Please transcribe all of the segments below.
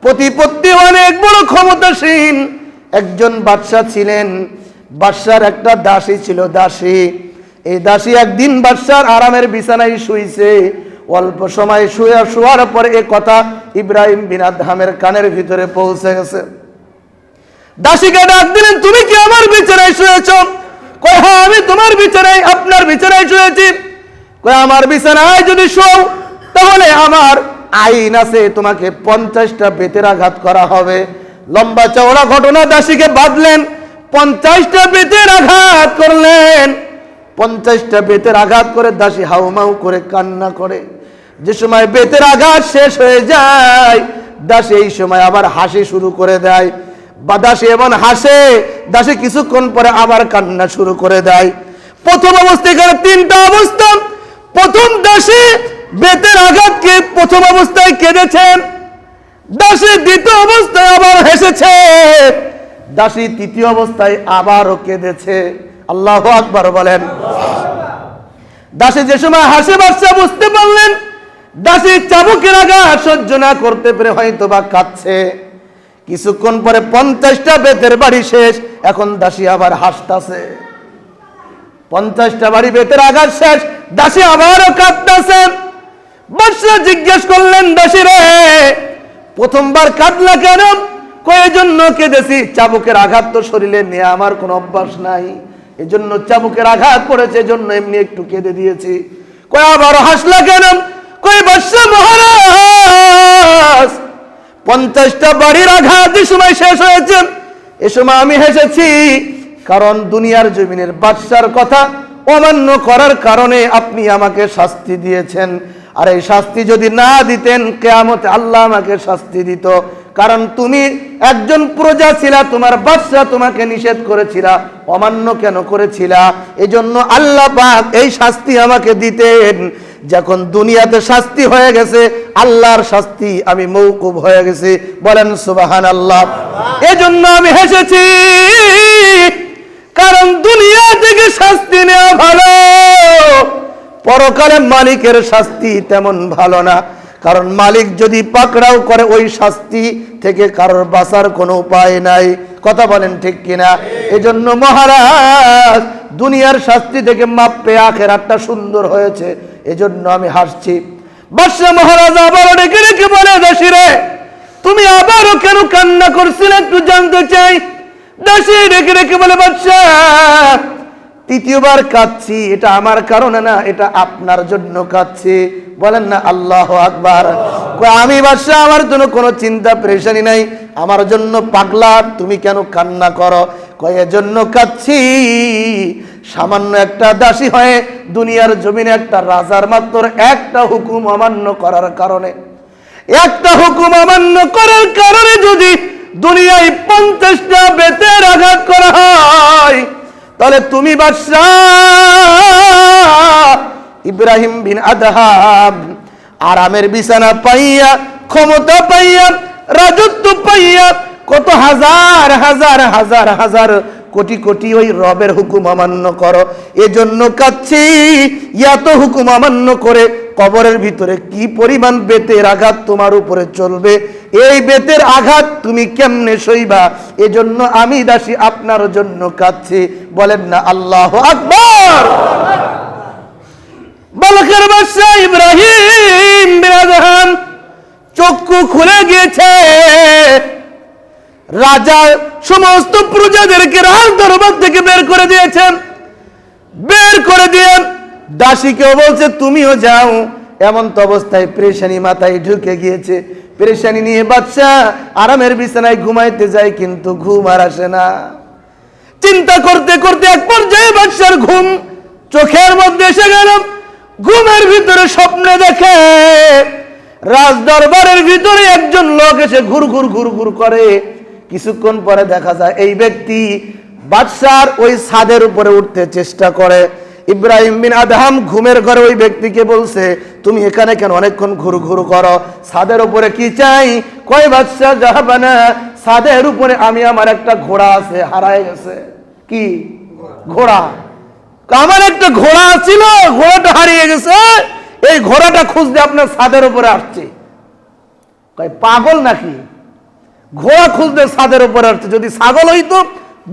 প্রতিপত্তি অনেক বড় ক্ষমতাসীন একজন বাদশা ছিলেন। বাদশার একটা দাসী ছিল, দাসী। এই দাসী একদিন বাদশার আরামের বিছানায় শুইছে। অল্প সময় শোয়ার পরে এ কথা ইব্রাহিম বিন আদহামের কানের ভিতরে পৌঁছে গেছে। দাসীকে ডাক দিলেন, তুমি কি আমার বিছানায় শুয়েছ? কয়, হ্যাঁ, আমি তোমার বিছানায়, আপনার বিছানায় শুয়েছি। কয়, আমার বিছানায় যদি শোও তাহলে আমার আইন আছে, তোমাকে 50টা বেতের আঘাত করা হবে। লম্বা চওড়া ঘটনা। দাসীকে বাঁধলেন, 50টা বেতের আঘাত করলেন। 50টা বেতের আঘাত করে দাসী হাউমাউ করে কান্না করে। যে সময় বেতের আঘাত শেষ হয়ে যায়, দাসী এই সময় আবার হাসি শুরু করে দেয়। বা দাসী এমন হাসে, দাসী কিছুক্ষণ পরে আবার কান্না শুরু করে দেয়। প্রথম অবস্থায় এখানে 3টা অবস্থা। প্রথম দাসী বেতের আঘাতকে প্রথম অবস্থায় কেঁদেছেন, দাসী দ্বিতীয় অবস্থায় আবার হেসেছে, দাসী তৃতীয় অবস্থায় আবারও কেঁদেছে। আল্লাহু আকবার বলেন। দাসী যে সময় হাসে, বাদশা বুঝতে পারলেন দাসী চাবুকের আঘাত সহ্য না করতে পেরে হয়তো বা কাঁদছে। কিছুক্ষণ পরে 50টা বেতের বাড়ি শেষ, এখন দাসী আবার হাসতেছে। 50টা বাড়ি বেতের আঘাত শেষ, দাসী আবারও কাঁদতেছে। বাদশা জিজ্ঞেস করলেন, দাসী রে, প্রথমবার কাঁদলা কেন? কয়, জন্য কেঁদেছি, চাবুকের আঘাত তো শরীরে নিয়ে আমার কোনো অভ্যাস নাই, এজন্য চাবুকের আঘাত পড়েছে, এজন্য এমনি একটু কেঁদে দিয়েছি। কয়, আবারও হাসলা কেন? কয়, বাদশা মহারাজ, 50টা বাড়ির আঘাত যে সময় শেষ হয়েছে এ সময় আমি হেসেছি, কারণ দুনিয়ার জমিনের বাদশার কথা অমান্য করার কারণে আপনি আমাকে শাস্তি দিয়েছেন। আর এই শাস্তি যদি না দিতেন, কিয়ামতে আল্লাহ আমাকে শাস্তি দিত। কারণ তুমি একজন প্রজা ছিলা, তোমার বাদশা তোমাকে নিষেধ করেছিলা, অমান্য কেন করেছিলা? এজন্য আল্লাহ পাক এই শাস্তি আমাকে দিতেন। যখন দুনিয়াতে শাস্তি হয়ে গেছে, আল্লাহর শাস্তি আমি মওকুফ হয়ে গেছি। বলেন সুবহানাল্লাহ। এজন্য আমি হেসেছি, কারণ দুনিয়া থেকে শাস্তি নেওয়া ভালো, পরকালে মালিকের শাস্তি তেমন ভালো না। কারণ মালিক যদি পাকড়াও করে, ওই শাস্তি থেকে কারোর বাঁচার কোনো উপায় নাই। কথা বলেন ঠিক কিনা? এজন্য মহারাজ, দুনিয়ার শাস্তি থেকে মাপ পেয়ে আখিরাতটা সুন্দর হয়েছে, এজন্য আমি হাসছি। বাদশা মহারাজ আবারও ডেকে ডেকে বলে, দাসী রে, তুমি আবারও কেন কান্না করছিলে একটু জানতে চাই। দাসী ডেকে ডেকে বলে, বাদশা, তৃতীয়বার কাঁদছি, এটা আমার কারণে না, এটা আপনার জন্য কাঁদছি। বলেন না আল্লাহু আকবার। আমি বাদশা, আমার জন্য কোনো চিন্তা পেরেশানি নাই, আমার জন্য পাগলা, তুমি কেন কান্না করো? কয়, এজন্য কাঁদছি, সামান্য একটা দাসী হয়ে দুনিয়ার জমিনে একটা রাজার মাত্র একটা হুকুম অমান্য করার কারণে, একটা হুকুম অমান্য করার কারণে যদি দুনিয়ায় 50টা বেতের আঘাত করা হয়, তাহলে তুমি বাদশা ইব্রাহিম বিন আদহাম আরামের বিছানা পাইয়া, ক্ষমতা পাইয়া, রাজত্ব পাইয়া, কত হাজার হাজার হাজার হাজার কোটি কোটি ওই রবের হুকুম অমান্য করো, এজন্য কাচ্ছি। এত হুকুম অমান্য করে কবরের ভিতরে কি পরিমাণ বেতের আঘাত তোমার উপরে চলবে, এই বেতের আঘাত তুমি কেমনে সইবা? এজন্য আমি দাসী আপনার জন্য কাচ্ছি। বলেন না আল্লাহু আকবার। বালকের বাদশা ইব্রাহিম বিন আদহাম চক্ষু খুলে গিয়েছে। রাজা সমস্ত প্রজাদেরকে রাজ দরবার থেকে বের করে দিয়েছেন। বের করে দিয়ে দাসীকেও বলছে তুমিও যাও। এমন তো অবস্থায় পেরেশানি মাথায় ঢুকে গিয়েছে। পেরেশানি নিয়ে বাদশা আরামের বিছানায় ঘুমাইতে যায়, কিন্তু ঘুম আর আসে না। চিন্তা করতে করতে এক পর্যায়ে বাদশার ঘুম চোখের মধ্যে এসে গেল। ঘুমের ভিতরে স্বপ্নে দেখে রাজ দরবারের ভিতরে একজন লোক এসে ঘুর ঘুর ঘুর ঘুর করে। কিছুক্ষণ পরে দেখা যায় এই ব্যক্তি বাদশার ওই ছাদের উপরে উঠতে চেষ্টা করে। ইব্রাহিম বিন আদহাম ঘুমের ঘরে ওই ব্যক্তিকে বলছে, তুমি এখানে কেন অনেকক্ষণ ঘুর ঘুর করো? ছাদের উপরে কি চাই? কয়, বাদশা জাহাবানা, ছাদের উপরে আমি আমার একটা ঘোড়া আছে, হারায় গেছে। কি ঘোড়া? আমার একটা ঘোড়া ছিল, ঘোড়াটা হারিয়ে গেছে, এই ঘোড়াটা খুঁজতে আপনার ছাদের উপরে আসছে। কয়, পাগল নাকি? ঘোড়া খুঁজতে ছাদের উপরে আসছে, যদি ছাগল হইতো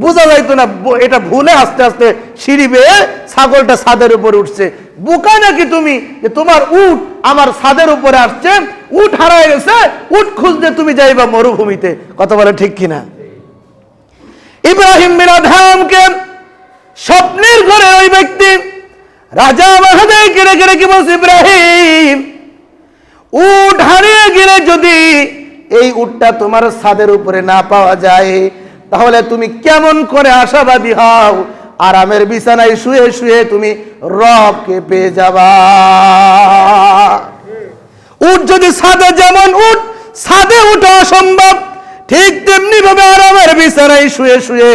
বোঝা যাইতো না, এটা ভুলে আস্তে আস্তে সিঁড়ি বেয়ে ছাগলটা ছাদের উপরে উঠছে। বোকা নাকি তুমি যে তোমার উট আমার ছাদের উপরে আসছে, উট হারায় গেছে, উট খুঁজতে তুমি যাইবা মরুভূমিতে? কথা বলে ঠিক কিনা? ইব্রাহিম বিন আদহামকে স্বপ্নের ঘরে ওই ব্যক্তি রাজা মাহাদেরকে রেখে রেখে বলছে, ইব্রাহিম, উট হারিয়ে গেলে যদি এই উটটা তোমার ছাদের উপরে না পাওয়া যায়, তাহলে তুমি কেমন করে আশাবাদী হও আরামের বিছানায় শুয়ে শুয়ে তুমি রবকে পেয়ে যাবা? উট যদি ছাদে, যেমন উট ছাদে উঠা অসম্ভব, ঠিক তেমনি ভাবে আরামের বিছানায় শুয়ে শুয়ে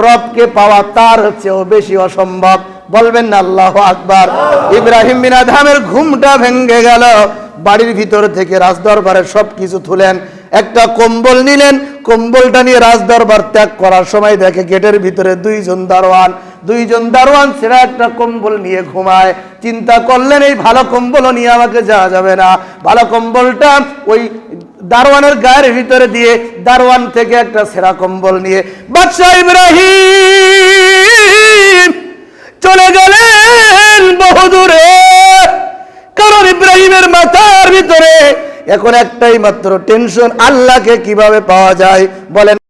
রবকে পাওয়া তার চেয়েও বেশি অসম্ভব। বলবেন না আল্লাহু আকবার? ইব্রাহিম বিন আদহামের ঘুমটা ভেঙে গেল। বাড়ির ভিতর থেকে রাজদরবারের সবকিছু তুলেন, একটা কম্বল নিলেন, কম্বলটা নিয়ে রাজদরবার ত্যাগ করার সময় দেখে গেটের ভিতরে দুইজন দারোয়ান ছেড়া একটা কম্বল নিয়ে ঘুমায়। চিন্তা করলেন, এই ভালো কম্বল নিয়ে আমাকে যাওয়া যাবে না, ভালো কম্বলটা ওই দারোয়ানের গায়ের ভিতরে দিয়ে দারোয়ান থেকে একটা ছেঁড়া কম্বল নিয়ে বাদশাহ ইব্রাহিম চলে গেলেন বহুদূরে। কারণ ইব্রাহিমের মাথার ভিতরে এখন একটাই মাত্র টেনশন, আল্লাহকে কিভাবে পাওয়া যায়। বলেন